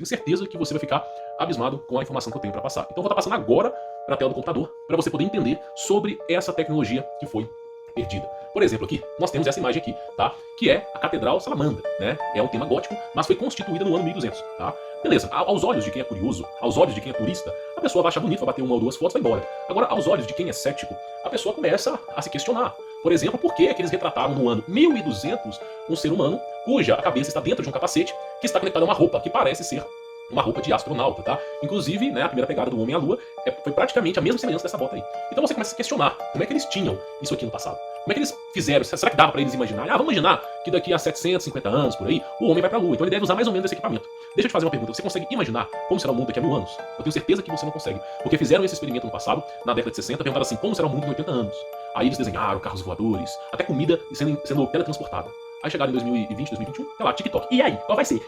Tenho certeza que você vai ficar abismado com a informação que eu tenho para passar. Então eu vou estar passando agora para a tela do computador para você poder entender sobre essa tecnologia que foi perdida. Por exemplo, aqui nós temos essa imagem aqui, tá? Que é a Catedral Salamandra, né? É um tema gótico, mas foi constituída no ano 1200, tá? Beleza, aos olhos de quem é curioso, aos olhos de quem é turista, a pessoa vai achar bonito, vai bater uma ou duas fotos e vai embora. Agora, aos olhos de quem é cético, a pessoa começa a se questionar. Por exemplo, por que eles retrataram no ano 1200 um ser humano cuja cabeça está dentro de um capacete que está conectado a uma roupa que parece ser uma roupa de astronauta, tá? Inclusive, né, a primeira pegada do homem à lua foi praticamente a mesma semelhança dessa bota aí. Então você começa a se questionar, como é que eles tinham isso aqui no passado? Como é que eles fizeram? Será que dava pra eles imaginarem? Vamos imaginar que daqui a 750 anos, por aí, o homem vai pra lua, então ele deve usar mais ou menos esse equipamento. Deixa eu te fazer uma pergunta, você consegue imaginar como será o mundo daqui a 1000 anos? Eu tenho certeza que você não consegue, porque fizeram esse experimento no passado, na década de 60, perguntaram assim, como será o mundo em 80 anos? Aí eles desenharam carros voadores, até comida sendo teletransportada. Aí chegaram em 2020, 2021, tá lá, TikTok. E aí, qual vai ser?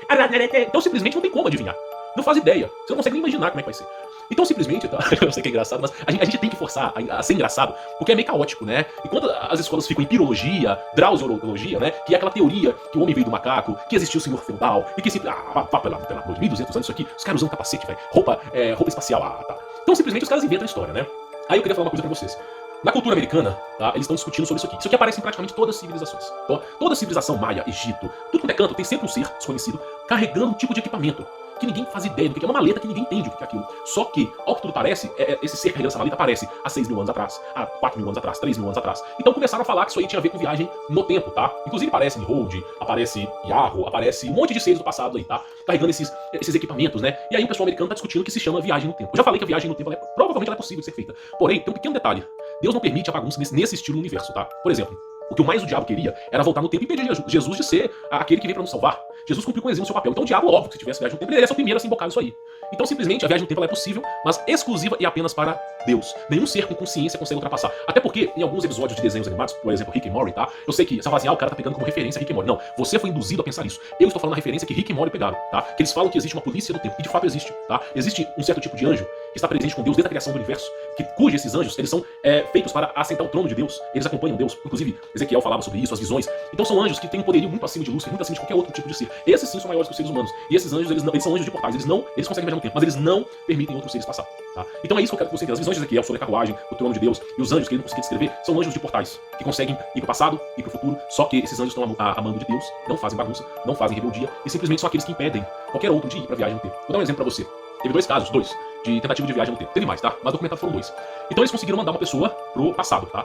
Então simplesmente não tem como adivinhar. Não faz ideia. Você não consegue nem imaginar como é que vai ser. Então simplesmente, tá? Eu sei que é engraçado, mas a gente tem que forçar a ser engraçado, porque é meio caótico, né? Enquanto as escolas ficam em pirologia, drauseologia, né? Que é aquela teoria que o homem veio do macaco, que existiu o senhor feudal, e que se... pelo amor de 1200 anos isso aqui, os caras usam capacete, velho. Roupa espacial, tá. Então simplesmente os caras inventam a história, né? Aí eu queria falar uma coisa pra vocês. Na cultura americana, tá, eles estão discutindo sobre isso aqui. Isso aqui aparece em praticamente todas as civilizações. Tá? Toda civilização maia, Egito, tudo quanto é canto, tem sempre um ser desconhecido carregando um tipo de equipamento que ninguém faz ideia do que é, uma maleta que ninguém entende o que é aquilo. Só que, ao que tudo parece, esse ser carregando essa maleta aparece há 6.000 anos atrás, há 4.000 anos atrás, 3.000 anos atrás. Então começaram a falar que isso aí tinha a ver com viagem no tempo, tá? Inclusive aparece Nimrod, aparece Yarro, aparece um monte de seres do passado aí, tá? Carregando esses equipamentos, né? E aí o pessoal americano tá discutindo que se chama viagem no tempo. Eu já falei que a viagem no tempo, provavelmente ela é possível de ser feita. Porém, tem um pequeno detalhe. Deus não permite a bagunça nesse estilo no universo, tá? Por exemplo, o que mais o diabo queria era voltar no tempo e impedir Jesus de ser aquele que veio para nos salvar. Jesus cumpriu com o seu papel. Então o diabo, óbvio, que se tivesse viagem no tempo, ele iria ser o primeiro a se embocar nisso aí. Então simplesmente a viagem no tempo ela é possível, mas exclusiva e apenas para Deus. Nenhum ser com consciência consegue ultrapassar. Até porque, em alguns episódios de desenhos animados, por exemplo, Rick e Morty, tá? Eu sei que você fala assim, o cara tá pegando como referência Rick e Morty. Não, você foi induzido a pensar isso. Eu estou falando a referência que Rick e Morty pegaram, tá? Que eles falam que existe uma polícia do tempo. E de fato existe, tá? Existe um certo tipo de anjo que está presente com Deus desde a criação do universo, cujo esses anjos, eles são feitos para assentar o trono de Deus. Eles acompanham Deus. Inclusive, Ezequiel falava sobre isso, as visões. Então são anjos que têm um poderio muito acima de Lúcifer, muito acima de qualquer outro tipo de ser. Esses sim são maiores que os seres humanos. E esses anjos, eles são anjos de portais. Eles conseguem viajar no tempo, mas eles não permitem outros seres passar, tá? Então é isso que eu quero que você entenda. As visões de Ezequiel sobre a carruagem, o trono de Deus e os anjos que ele não conseguia descrever são anjos de portais, que conseguem ir para o passado e para o futuro, só que esses anjos estão a mando de Deus, não fazem bagunça, não fazem rebeldia, e simplesmente são aqueles que impedem qualquer outro de ir para a viagem no tempo. Vou dar um exemplo para você. Teve dois casos, de tentativa de viagem no tempo. Teve mais, tá? Mas documentado foram dois. Então eles conseguiram mandar uma pessoa pro passado, tá?